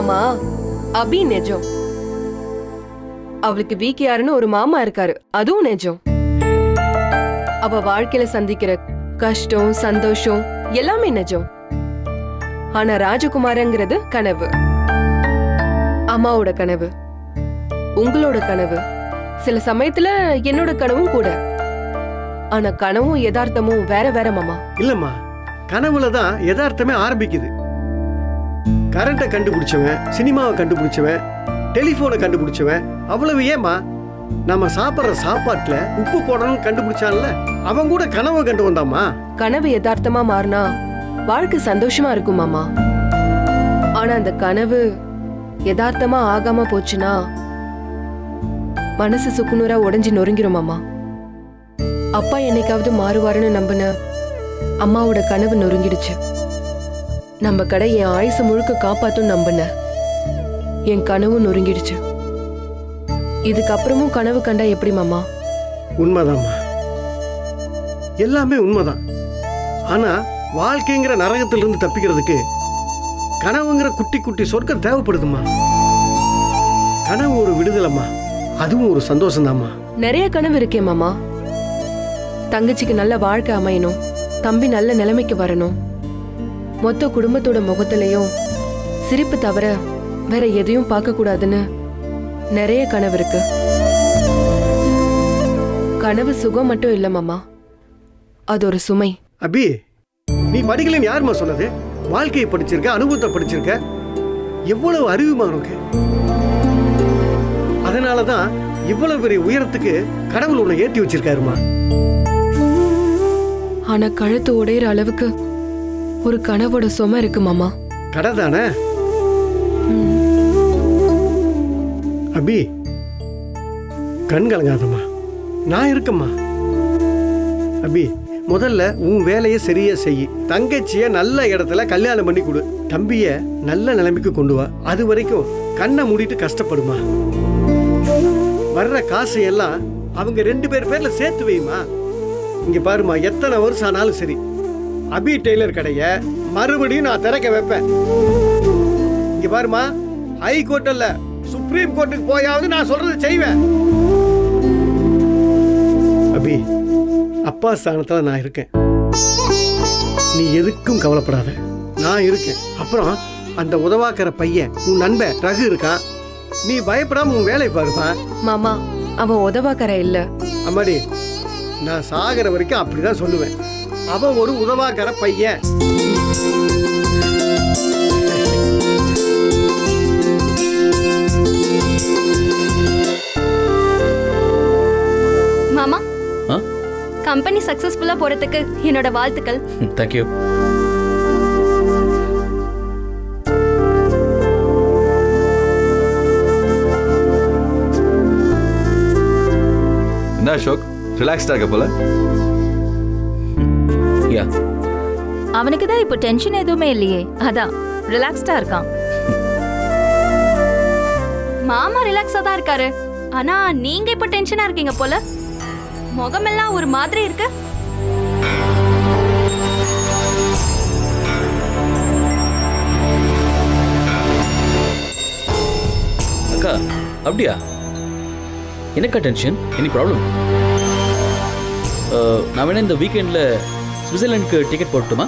மாமா, அபி நிஜம். அவளுக்கு விகேஆர்னு ஒரு மாமா இருக்காரு, அதுவும் நிஜம். அவ வாழ்க்கையில சந்திக்கிற கஷ்டம் சந்தோஷம் எல்லாமே நிஜம். ஆனா ராஜகுமாரங்கிறது கனவு. அம்மாவோட கனவு, உங்களோட கனவு, சில சமயத்துல என்னோட கனவும் கூட. ஆனா கனவும் யதார்த்தமும் வேற வேற மாமா. இல்லம்மா, கனவுல தான் யதார்த்தமே ஆரம்பிக்குது. கரண்ட்டை கண்டுபிடிச்சவன், சினிமாவை கண்டுபிடிச்சவன், டெலிபோனை கண்டுபிடிச்சவன், அவ்வளவு ஏமா நம்ம சாப்பிட்ற சாப்பாட்டுல உப்பு போடணும்னு கண்டுபிடிச்சான்ல, அவன் கூட கனவை கண்டு வந்தாமா. கனவு யதார்த்தமா மாறினா வாழ்க்கை சந்தோஷமா இருக்கும் மாமா. ஆனா அந்த கனவு யதார்த்தமா ஆகாம போச்சுன்னா மனசு சுக்குநூறா உடைஞ்சு நொறுங்கிரும் மாமா. அப்பா என்னைக்காவது மாறுவாருன்னு நம்பின அம்மாவோட கனவு நொறுங்கிடுச்சு. நம்ம கடை என் ஆயுசு முழுக்க காப்பாத்தும் நம்பின என் கனவு நொறுங்கிடுச்சு. இதுக்கப்புறமும் கனவு கண்டா எப்படி மாமா? உண்மைதாம்மா, எல்லாமே உண்மைதான். ஆனா வாழ்க்கைங்கிற நரகத்திலிருந்து தப்பிக்கிறதுக்கு கனவுங்கிற குட்டி குட்டி சொர்க்கம் தேவைப்படுதுமா. கனவு ஒரு விடுதலைம்மா, அதுவும் ஒரு சந்தோஷம்தாம்மா. நிறைய கனவு இருக்கே மாமா. தங்கச்சிக்கு நல்ல வாழ்க்கை அமையணும், தம்பி நல்ல நிலைமைக்கு வரணும், மொத்த குடும்பத்தோட முகத்திலையும் சிரிப்பு தவிர வேற எதையும் பார்க்க கூடாதுன்னு நிறைய கனவு இருக்கு. கனவு சுகம் மட்டும் இல்ல மாமா, அது ஒரு சுமை. அபி, நீ படிக்கலன்னு யாருமா சொன்னது? வாழ்க்கையை படிச்சிருக்க, அனுபவத்தை படிச்சிருக்க, எவ்வளவு அறிவுமா உனக்கு. அதனாலதான் இவ்வளவு பெரிய உயரத்துக்கு கடவுள் உன்னை ஏற்றி வச்சிருக்காருமா. ஆனா கழுத்து உடையிற அளவுக்கு ஒரு கனவோட சுமை இருக்கு மாமா. கடை தானே அபி, கண் கலங்காதம்மா, நான் இருக்கம்மா. அபி, முதல்ல உன் வேலையை சரியா செய். தங்கச்சிய நல்ல இடத்துல கல்யாணம் பண்ணி கொடு. தம்பிய நல்ல நிலைமைக்கு கொண்டு வா. அது வரைக்கும் கண்ணை மூடிட்டு கஷ்டப்படுமா. வர்ற காசு எல்லாம் அவங்க 2 பேர் பேர்ல சேர்த்து வைமா. இங்க பாருமா, எத்தனை வருஷம் ஆனாலும் சரி அபி டெய்லர் கடைய மறுபடியும் நான் திறக்க வைப்பேன். இங்க பாருமா, ஹை கோர்ட் அல்ல சுப்ரீம் கோர்ட்டுக்கு போயாவது நான் சொல்றது செய்வேன். அபி, அப்பா ஸ்தானத்துல நான் இருக்கேன், நீ எதுக்கும் கவலைப்படாத, நான் இருக்கேன். அப்புறம் அந்த உதவாக்கிற பையன் உன் நண்பன் ரகு இருக்கான், நீ பயப்படாம உன் வேலை பாருமா. மாமா, அவன் உதவாக்கற இல்ல. அம்மாடி, நான் சாகிற வரைக்கும் அப்படிதான் சொல்லுவேன், அவன் ஒரு உதவாக்கிற பையன். மாமா, கம்பெனி சக்சஸ்ஃபுல்லா போறதுக்கு என்னோட வாழ்த்துக்கள். Thank you. என்ன அசோக், ரிலாக்ஸ்டா இருக்க போல? யா, அவனுக்கு தான் இப்போ டென்ஷன் எதுவுமே இல்லையே, அதான் ரிலாக்ஸ்டா இருக்கான். மாமா ரிலாக்ஸா தான் இருக்காரு, ஆனா நீங்க இப்ப டென்ஷனா இருக்கீங்க போல. முகமெல்லாம் ஒரு மாதிரி இருக்கு. அக்கா, அப்படியா? எனக்கா டென்ஷன்? Any problem? நான் வேணா இந்த வீக்கெண்டில் சுவிட்சர்லாண்டுக்கு டிக்கெட் போட்டுமா?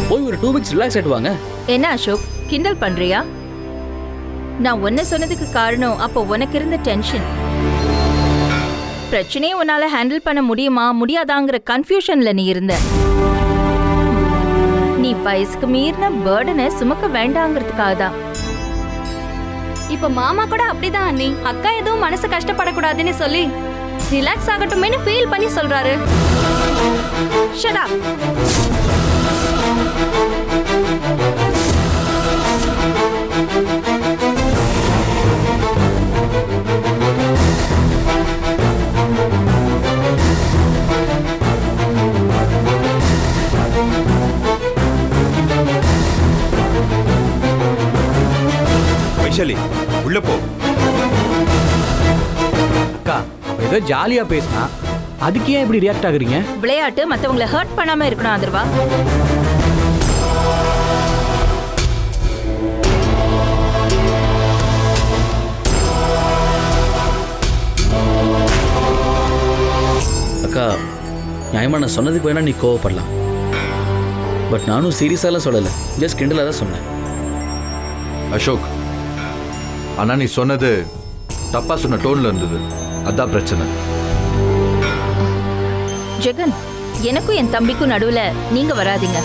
போய் ஒரு 2 வீக்ஸ் ரிலாக்ஸ் ஆகிட்டு வாங்க. என்ன அசோக், கிண்டல் பண்றியா? நான் ஒன்னு சொன்னதுக்கு காரணம் அப்போ உனக்கு இருந்த டென்ஷன். பிரச்சனையை உன்னால ஹேண்டில் பண்ண முடியுமா முடியாதாங்கிற கன்ஃபியூஷன்ல நீ இருந்த. நீ வயசுக்கு மீறின பர்டனை சுமக்க வேண்டாங்கிறதுக்காக தான். இப்ப மாமா கூட அப்படிதான் அண்ணி, அக்கா எதுவும் மனசு கஷ்டப்படக்கூடாதுன்னு சொல்லி ரிலாக்ஸ் ஆகட்டும்னு ஃபீல் பண்ணி சொல்றாரு. Shut up. வைஷாலி, உள்ள போ. அக்கா, அவ ஏதோ ஜாலியா பேசினா, அதுக்கு ஏன் இப்படி ரியாக்ட் ஆகுறீங்க? விளையாட்டு மத்தவங்களை ஹர்ட் பண்ணாம இருக்கணும். அதர்வா, அக்கா நியாயமா நான் சொன்னதுக்கு வேணா நீ கோவப்படலாம், பட் நானும் சீரியஸாலாம் சொல்லலை, ஜஸ்ட் கிண்டலாக தான் சொன்னேன். அசோக், ஆனா நீ சொன்னது தப்பா சொன்ன டோன்ல இருந்தது, அதான் பிரச்சனை. ஜெகன், எனக்கும் என் தம்பிக்கும் நடுவுல நீங்க வராதீங்க.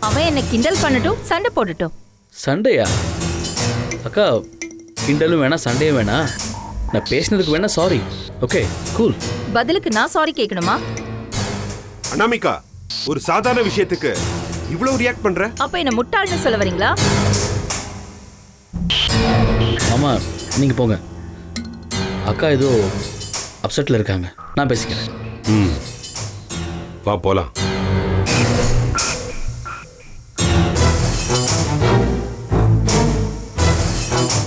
அவன் என்னை கிண்டல் பண்ணட்டும், சண்டை போடட்டும். சண்டையா? அக்கா கிண்டலும் வேணாம் சண்டையும் வேணாம், நான் பேசினதுக்கு வேணா சாரி. Okay cool. பதிலுக்கு நான் சாரி கேட்கணுமா? அனாமிகா, ஒரு சாதாரண விஷயத்துக்கு இவ்வளவு ரியாக்ட் பண்ற? அப்ப என்ன முட்டாள்னு சொல்ல வரீங்களா? ஆமா நீங்க போங்க, அக்கா ஏதோ அப்செட்ல இருக்காங்க, நான் பேசிக்கிறேன். வா போலாம்.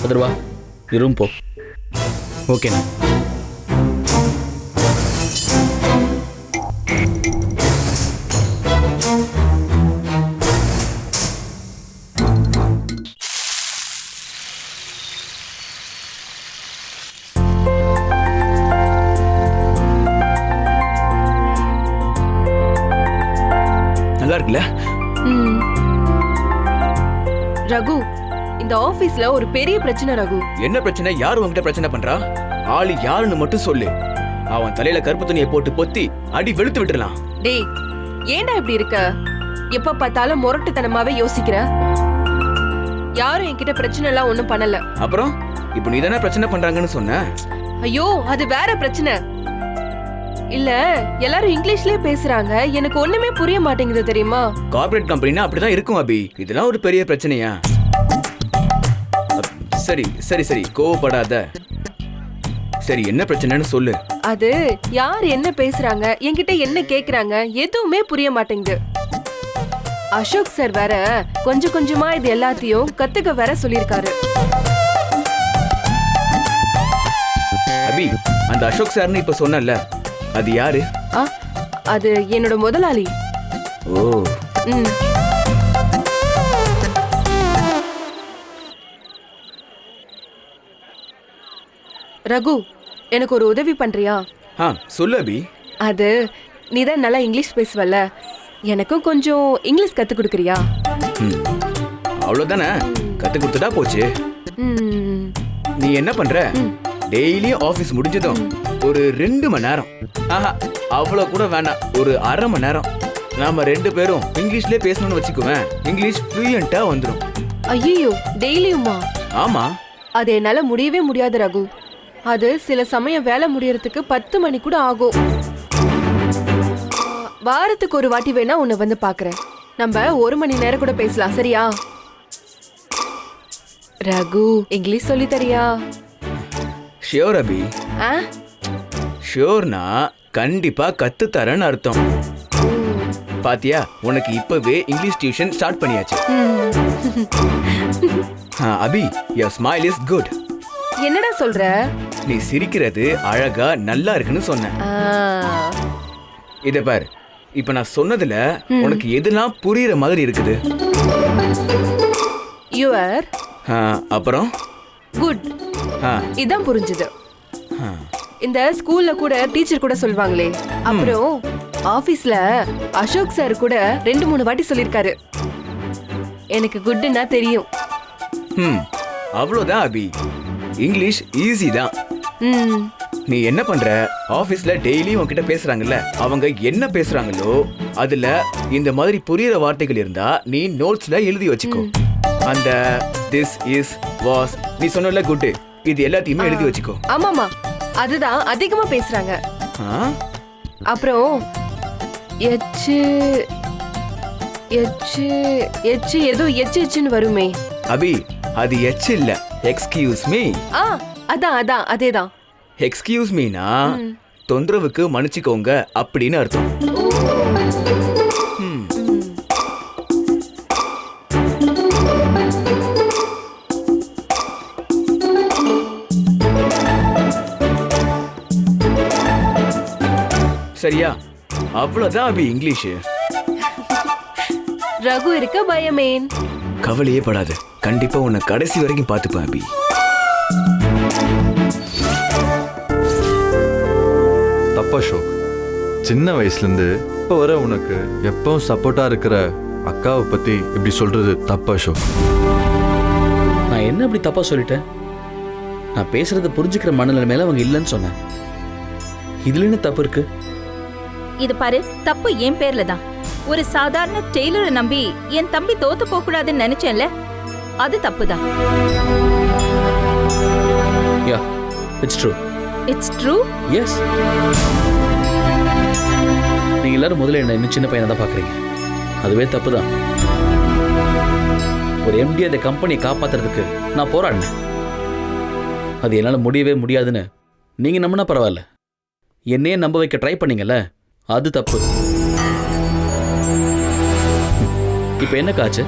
அதர்வா ரூம் போ. ஓகேண்ணா. நல்லா இருக்குல்ல? ரகு, இந்த ஆபீஸ்ல ஒரு பெரிய பிரச்சனை ரகு. என்ன பிரச்சனை? யாரு உன்கிட்ட பிரச்சனை பண்றா? ஆளு யாருன்னு மட்டும் சொல்லு, அவன் தலையில கருப்பு துணியை போட்டு பொத்தி அடி வெளுத்து விட்டுறலாம். டேய், ஏன்டா இப்படி இருக்க? எப்ப பார்த்தாலும் முரட்டுத்தனமாவே யோசிக்கிற. யாரும் என்கிட்ட பிரச்சனை எல்லாம் ஒண்ணும் பண்ணல. அப்புறம் இப்போ நீ தானே பிரச்சனை பண்றாங்கன்னு சொன்ன. ஐயோ, அது வேற பிரச்சனை. இல்ல, எல்லாரும் இங்கிலீஷ்லயே பேசுறாங்க, எனக்கு ஒண்ணுமே புரிய மாட்டேங்குது தெரியுமா? கார்ப்பரேட் கம்பெனினா அப்படிதான் இருக்கும் அபி. இதெல்லாம் ஒரு பெரிய பிரச்சனையா? சரி சரி சரி, கோவப்படாத. சரி, என்ன பிரச்சனைன்னு சொல்லு. அது யார் என்ன பேசுறாங்க, என்கிட்ட என்ன கேக்குறாங்க, எதுவுமே புரிய மாட்டேங்குது. அசோக் சார் வேற கொஞ்சம் கொஞ்சமா இது எல்லாத்தையும் கத்துக்க வேற சொல்லிருக்காரு. அபி, அந்த அசோக் சார்னு இப்ப சொன்னல, அது யாரு? அது என்னோட முதலாளி. ஓ. ரகு, எனக்கு ஒரு உதவி பண்றியா? சொல்லு அபி. அது நீதான் நல்லா இங்கிலீஷ் பேசுவல்ல, எனக்கும் கொஞ்சம் இங்கிலீஷ் கத்து கொடுக்கறியா? அவ்வளவுதானே, கத்து கொடுத்துட்டா போச்சு. நீ என்ன பண்ற? டெய்லியும் ஆபீஸ் முடிஞ்சதும் ஒரு 2 மணி நேரம், அவ்வளவு கூட வேண்டாம், ஒரு அரை மணி நேரம் நாம 2 பேரும் இங்கிலீஷ்லயே பேசணும்னு வச்சுக்குவேன். இங்கிலீஷ் ஃப்ளூயண்டா வந்துடும். ஐயோ, டெய்லியுமா? ஆமா. அது என்னால முடியவே முடியாது ரகு. அது சில சமயம் வேலை முடியறதுக்கு 10 மணி கூட ஆகும். வாரத்துக்கு ஒரு வாட்டி வேணா உன்னை வந்து பாக்குறேன். நம்ம 1 மணி நேரம் கூட பேசலாம், சரியா? ரகு, இங்கிலீஷ் சொல்லி தரியா? ஷியோர் அபி. ஷியோர்னா கண்டிப்பா கத்து தரேன்னு அர்த்தம். பாத்தியா, உனக்கு இப்பவே இங்கிலீஷ் டியூஷன் ஸ்டார்ட் பண்ணியாச்சு. அபி, your smile is good. என்னடா சொல்ற? நீ சிரிக்கிறது அழகா நல்லா இருக்குன்னு சொன்ன. இத பாரு, இப்ப நான் சொன்னதுல உனக்கு எதெல்லாம் புரியுற மாதிரி இருக்குது? யுவர் அப்புறம் குட், இதான் புரிஞ்சுது. இந்த ஸ்கூல்ல கூட டீச்சர் கூட சொல்வாங்களே. அப்புறம் ஆபீஸ்ல அசோக் சார் கூட 2-3 வாட்டி சொல்லிருக்காரு. எனக்கு குட்னா தெரியும். அவ்வளவுதான் அபி, இங்கிலீஷ் ஈஸி தான். நீ என்ன பண்ற? ஆபீஸ்ல டெய்லி உன்கிட்ட பேசுறாங்கல்ல, அவங்க என்ன பேசுறாங்களோ அதுல இந்த மாதிரி புரியுற வார்த்தைகள் இருந்தா நீ நோட்ஸ்ல எழுதி வச்சுக்கோ. அந்த திஸ் இஸ் வாஸ், நீ சொன்னல குட், இது எல்லாத்தையுமே எழுதி வச்சுக்கோ. ஆமாமா, அதுதான் அதிகமா பேசுறாங்க. அப்புறம் எச்சு எச்சு எச்சு ஏதோ எச்சுன்னு வருமே. அபி, அது எச் இல்ல, எக்ஸ்கியூஸ் மீ. அதான் அதான் அதேதான். எக்ஸ்கியூஸ் மீனா தொந்தரவுக்கு மன்னிச்சுக்கோங்க அப்படின்னு அர்த்தம். சரியா? அவ்வளவுதான் அபி இங்கிலீஷ். ரகு இருக்க பயமேன். கவலையே படாத, கண்டிப்பா உன்னை கடைசி வரைக்கும் பார்த்துப்பேன் அபி. தப்பு அசோக். சின்ன வயசுலேருந்து இப்போ வர உனக்கு எப்பவும் சப்போர்ட்டாக இருக்கிற அக்காவை பற்றி இப்படி சொல்கிறது தப்பு அசோக். நான் என்ன அப்படி தப்பா சொல்லிட்டேன்? நான் பேசுறத புரிஞ்சுக்கிற மனநிலைமையில அவங்க இல்லைன்னு சொன்னேன். இதுல என்ன தப்பு இருக்கு? இது பாரு, தப்பு என் பேர்ல தான். ஒரு சாதாரண டெய்லரை நம்பி என் தம்பி தோத்து போக கூடாதுன்னு நினைச்சேன்ல, அது தப்புதான். Yeah, it's true. It's true. Yes. நீங்க எல்லாரும் முதல்ல என்ன இன்னும் சின்ன பையனை தான் பாக்குறீங்க. அதுவே தப்பு தான். ஒரு எம்டி அந்த கம்பெனியை காப்பாத்துறதுக்கு நான் போராடினேன். அது என்னால் முடியவே முடியாதுன்னு நீங்க நம்பினா பரவாயில்ல, என்னையே நம்ப வைக்க ட்ரை பண்ணீங்கல்ல, அது தப்பு. இப்போ என்ன காச்சு?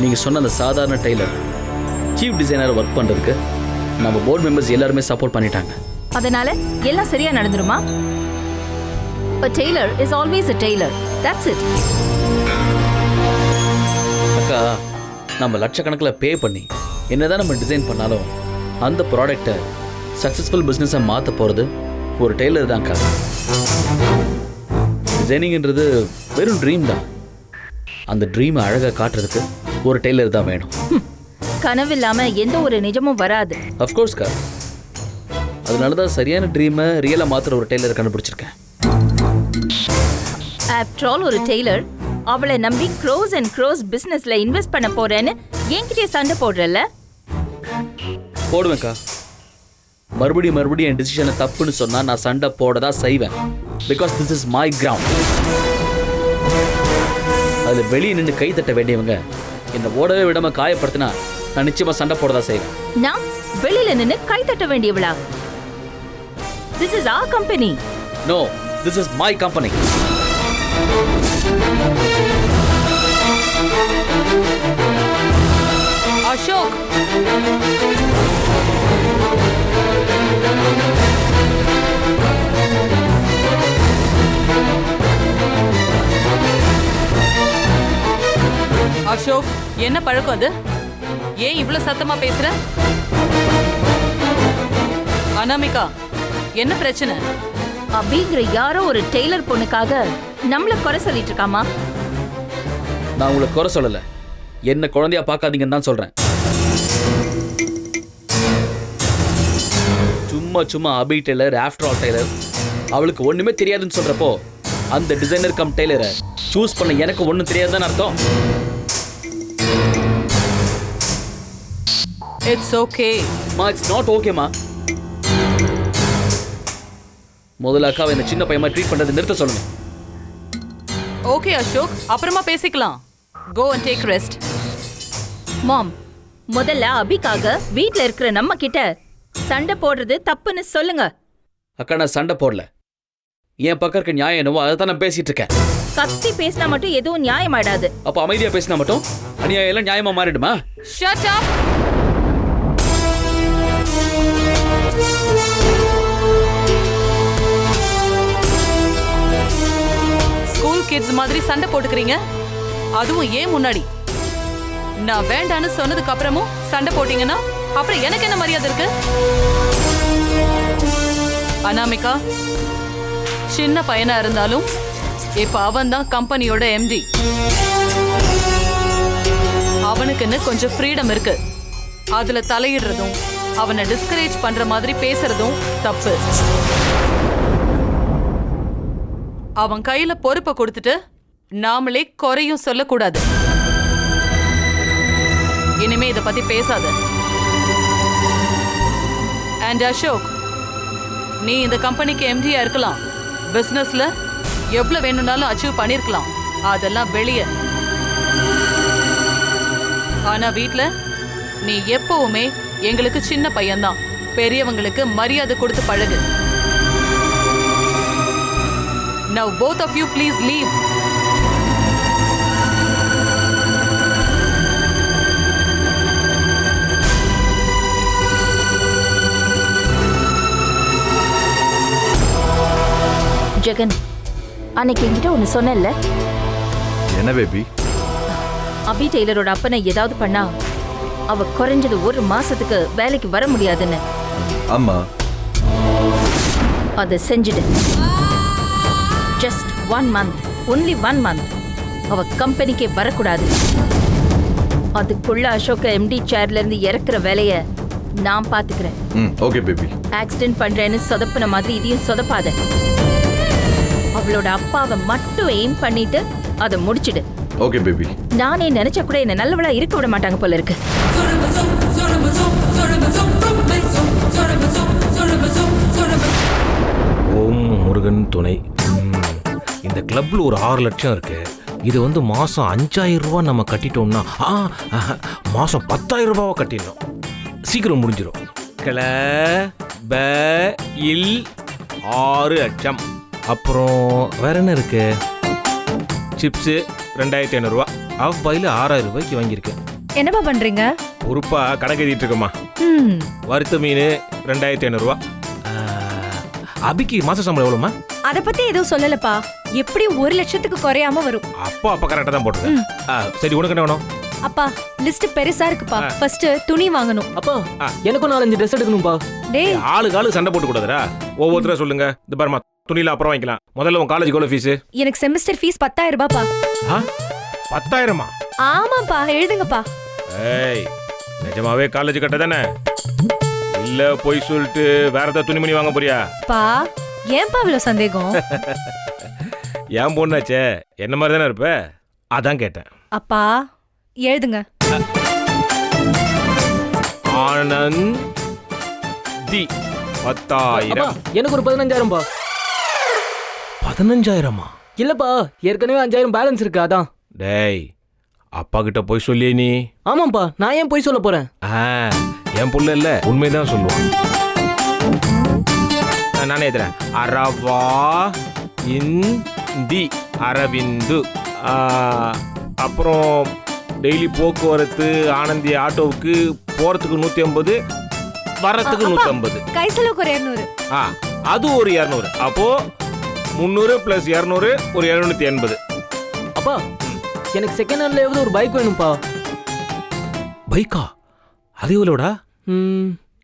நீங்க சொன்ன அந்த சாதாரண டெய்லர் சீஃப் டிசைனர் ஒர்க் பண்றதுக்கு நம்ம போர்டு மெம்பர்ஸ் எல்லாருமே சப்போர்ட் பண்ணிட்டாங்க. அதனால எல்லாம் சரியா நடந்துருமா? A tailor is always a tailor. That's it. அக்கா, நம்ம லட்சக்கணக்கில் பே பண்ணி என்னதான் நம்ம டிசைன் பண்ணாலும் அந்த ப்ராடக்டை சக்ஸஸ்ஃபுல் பிஸ்னஸை மாற்ற போகிறது ஒரு டெய்லர் தான்க்கா. டிசைனிங்ன்றது வெறும் ட்ரீம் தான். அந்த ட்ரீமை அழகாக காட்டுறதுக்கு ஒரு டெய்லர் தான் வேணும். கனவு இல்லாம எந்த ஒரு நிஜமும் வராது. அஃப்கோர்ஸ்க்கா, அதனால தான் சரியான ட்ரீமை ரியலாக மாற்றுற ஒரு டெய்லரை கண்டுபிடிச்சிருக்கேன். ஆஃப்டர் ஆல் ஒரு டெய்லர் அவளை நம்பி க்ரோஸ் அண்ட் க்ரோஸ் பிசினஸ்ல இன்வெஸ்ட் பண்ண போறேன்னு என்கிட்டயே சண்டை போடுறல. போடுவேன்க்கா. மறுபடியும் என் டிசிஷனை தப்புன்னு சொன்னா நான் சண்டை போட தான் செய்வேன். Because this is my ground. அதில் வெளியே நின்று கை தட்ட வேண்டியவங்க என்னை ஓடவே விடாம காயப்படுத்தினா நான் நிச்சயமா சண்டை போட தான் செய்வேன். நான் வெளியில நின்று கை தட்ட வேண்டியவளா? This is our company. No, this is my company. Ashok, Ashok, என்ன பழக்கம் அது? ஏன் இவ்வளவு சத்தமா பேசுற? அனாமிகா, என்ன பிரச்சனை? அப்படிங்கிற யாரோ ஒரு டெய்லர் பொண்ணுக்காக நம்மள குறை சொல்லிட்டு இருக்காமா? நான் உங்களை குறை சொல்லல, என்ன குழந்தையா பார்க்காதீங்கன்னு தான் சொல்றேன். சும்மா அபி டெய்லர், ஆஃப்டர் ஆல் டெய்லர், அவளுக்கு ஒண்ணுமே தெரியாதுன்னு சொல்றப்போ அந்த டிசைனர் கம் டெய்லரை சூஸ் பண்ண எனக்கு ஒன்றும் தெரியாதுன்னு அர்த்தம். இட்ஸ் ஓகே மா, இட்ஸ் நாட் ஓகேமா. முதல்ல அக்காவை இந்த சின்ன பையமா ட்ரீட் பண்றது நிறுத்த சொல்லுங்க. ஓகே அசோக், அப்புறமா பேசிக்கலாம். Go and take rest. Mom, முதல்ல அபிக்காக வீட்ல இருக்கிற நம்ம கிட்ட சண்டை போடுறது தப்புன்னு சொல்லுங்க. அக்கா, நான் சண்டை போடல. என் பக்கம் இருக்க நியாயம் என்னவோ அதை தான் நான் பேசிட்டு இருக்கேன். கத்தி பேசினா மட்டும் எதுவும் நியாயமாயிடாது. அப்போ அமைதியா பேசினா மட்டும் அநியாயம் எல்லாம் நியாயமா மாறிடுமா? Shut up. ஸ்கூல் கிட்ஸ் மாதிரி சண்டை போட்டுக்கிறீங்க, அதுவும் ஏன் முன்னாடி? நான் வேண்டான்னு சொன்னதுக்கு அப்புறமும் சண்டை போட்டீங்கன்னா அப்புறம் எனக்கு என்ன மரியாதை இருக்கு? அனாமிகா, சின்ன பையனா இருந்தாலும் இப்ப அவன் தான் கம்பெனியோட எம்டி. அவனுக்குன்னு கொஞ்சம் ஃப்ரீடம் இருக்கு. அதுல தலையிடுறதும் அவனை டிஸ்கரேஜ் பண்ற மாதிரி பேசுறதும் தப்பு. அவன் கையில பொறுப்பை கொடுத்துட்டு நாமளே குறையும் சொல்லக்கூடாது. இனிமே இத பத்தி பேசாத. அண்ட் அசோக், நீ இந்த கம்பெனிக்கு எம்டியா இருக்கலாம், பிசினஸ்ல எவ்வளவு வேணும்னாலும் அச்சீவ் பண்ணிருக்கலாம், அதெல்லாம் வெளியே. ஆனா வீட்ல நீ எப்பவுமே எங்களுக்கு சின்ன பையன்தான். பெரியவங்களுக்கு மரியாதை கொடுத்து பழகு. Now both of you please leave. Jagan, அன்னைக்கு என்கிட்ட ஒன்னு சொன்னேன்ல, என்ன பேபி? அபி டெய்லரோட அப்பனை ஏதாவது பண்ணா அவ குறைஞ்சது 1 மாசத்துக்கு வேலைக்கு வர முடியாதுன்னு. ஆமா, அதை செஞ்சுடு. Just 1 month, only 1 month. அவ கம்பெனிக்கே வரக்கூடாது. அதுக்குள்ள அசோக எம்டி சேர்ல இருந்து இறக்குற வேலைய நான் பாத்துக்கிறேன். Okay baby. ஆக்சிடென்ட் பண்றேன்னு சொதப்புன மாதிரி இதையும் சொதப்பாத. அவளோட அப்பாவை மட்டும் எய்ம் பண்ணிட்டு அதை முடிச்சிடு. Okay baby. நானே நினைச்சா கூட என்ன நல்லவளா இருக்க விட மாட்டாங்க போல இருக்கு. ஓம் முருகன் துணை. இந்த கிளப்ல ஒரு 6 லட்சம் இருக்கு. இது வந்து மாசம் 5000 ரூபாய் நம்ம கட்டிட்டோம்னா மாசம் 10,000 ரூபாவை கட்டிடணும். சீக்கிரம் முடிஞ்சிடும். கிளப் இல் 6 லட்சம். அப்புறம் வேற என்ன இருக்கு? சிப்ஸு 2500 ரூபா. ஆஃப் பாயில் 6000 ரூபாய்க்கு வாங்கியிருக்கேன். என்னப்பா பண்றீங்க? பொறுப்பா கணக்கு எழுதிட்டு இருக்கோமா. வறுத்த மீன் 2500 ரூபா. அபிக்கு மாச சம்பளம் எவ்வளோமா? அத பத்தி எதுவும் சொல்லலப்பா. எப்படி 1 லட்சத்துக்கு குறையாம வரும். அப்பா கரெக்டா தான் போட்டுருக்கேன். சரி, உனக்கு என்ன வேணும்? அப்பா லிஸ்ட் பெருசா இருக்குப்பா. ஃபர்ஸ்ட் துணி வாங்கணும். அப்பா எனக்கும் 4-5 ட்ரெஸ் எடுக்கணும்பா. டேய், ஆளு சண்டை போட்டு கூடாதுடா. ஒவ்வொருத்தரா சொல்லுங்க. இந்த பாருமா, துணியில அப்புறம் வாங்கிக்கலாம். முதல்ல உன் காலேஜ் எவ்வளவு ஃபீஸ்? எனக்கு செமஸ்டர் ஃபீஸ் 10,000 ரூபாய்ப்பா. 10,000மா? ஆமாப்பா, எழுதுங்கப்பா. ஏய், நிஜமாவே காலேஜ் கட்ட தானே? இல்ல போய் சொல்லிட்டு வேற ஏதாவது துணிமணி வாங்க போறியா? பா, ஏன்பா இவ்வளவு சந்தேகம்? ஏன் பொண்ணாச்சே, என்ன மாதிரி தானே இருப்ப, அதான் கேட்டேன். அப்பா எழுதுங்க. ஆனந்த் தி 10,000. எனக்கு ஒரு 15,000பா. 15,000மா? இல்லப்பா, ஏற்கனவே 5,000 பேலன்ஸ் இருக்கு, அதான். டேய், அப்பா கிட்ட போய் சொல்லியே நீ? ஆமாப்பா, நான் ஏன் போய் சொல்ல போறேன்? என் புள்ள இல்ல, உண்மைதான் சொல்லுவான். நானே எழுதுறேன். அரவா இந்தி அரவிந்து. அப்புறம் டெய்லி போக்குவரத்து ஆனந்தி ஆட்டோவுக்கு போறதுக்கு 150, வரத்துக்கு 150. கை செலவுக்கு ஒரு 200. அது ஒரு 200. அப்போ 300 + 200 ஒரு 780. அப்பா, எனக்கு செகண்ட் ஹேண்ட்ல ஏதாவது ஒரு பைக் வேணும்பா. பைக்கா? அது எவ்வளோடா?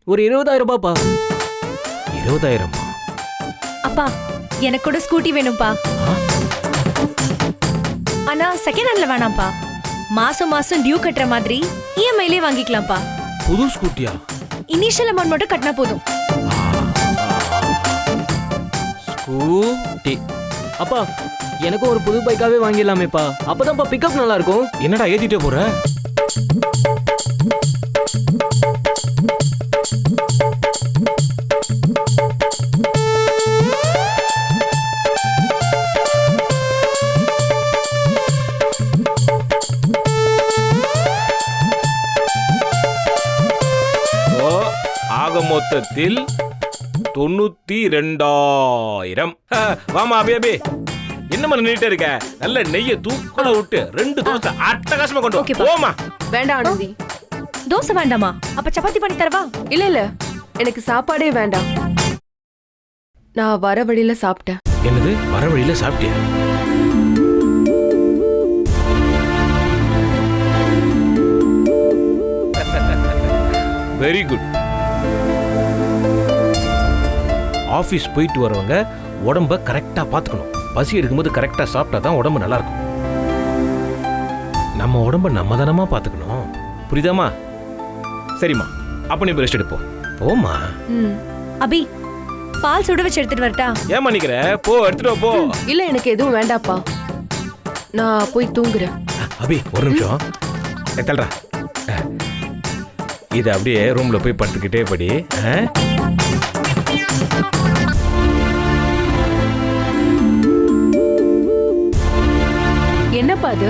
ஒரு 20,000 ரூபாய்ப்பா. 20,000மா? அப்பா, எனக்கு கூட ஸ்கூட்டி வேணும்பா. ஆனா செகண்ட் ஹேண்ட்ல வேணாம்ப்பா. மாசம் மாசம் டியூ கட்டுற மாதிரி இஎம்ஐலே வாங்கிக்கலாம்ப்பா. புது ஸ்கூட்டியா? இனிஷியல் அமௌண்ட் மட்டும் கட்டினா போதும். ஸ்கூட்டி. அப்பா, எனக்கும் ஒரு புது பைக்காவே வாங்கிடலாமேப்பா. அப்பதான்ப்பா பிக்கப் நல்லா இருக்கும். என்னடா ஏத்திட்டே போற? ஆக மொத்தத்தில் 92,000. வாமா அபி, என்ன பண்ண நீட்டா இருக்க? நல்ல நெய்ய தூக்கல விட்டு 2 தோசை அட்டகாசமா கொண்டு வா. போமா. வேண்டாம் ஆனந்தி. தோசை வேண்டாமா? அப்ப சப்பாத்தி பண்ணி தரவா? இல்ல எனக்கு சாப்பாடே வேண்டாம். நான் வர வழியில சாப்பிட்டேன். என்னது, வர வழியில சாப்பிட்டியா? Very good. ஆஃபீஸ் போயிட்டு வரவங்க உடம்ப கரெக்டா பார்த்துக்கணும். பசி எடுக்கும்போது கரெக்டா சாப்பிட்டா தான் உடம்பு நல்லா இருக்கும். நம்ம உடம்ப நம்ம தானமா பார்த்துக்கணும். புரியுதாமா? சரிம்மா, அப்ப நீ ரெஸ்ட் எடுப்போம். போமா. அபி, பால் சுட வச்சு எடுத்துட்டு வரட்டா? ஏன் பண்ணிக்கிற? போ, எடுத்துட்டு போ. இல்ல எனக்கு எதுவும் வேண்டாப்பா, நான் போய் தூங்குறேன். அபி, ஒரு நிமிஷம் எத்தல்றா. இது அப்படியே ரூம்ல போய் படுத்துக்கிட்டே படி. என்னப்பா அது?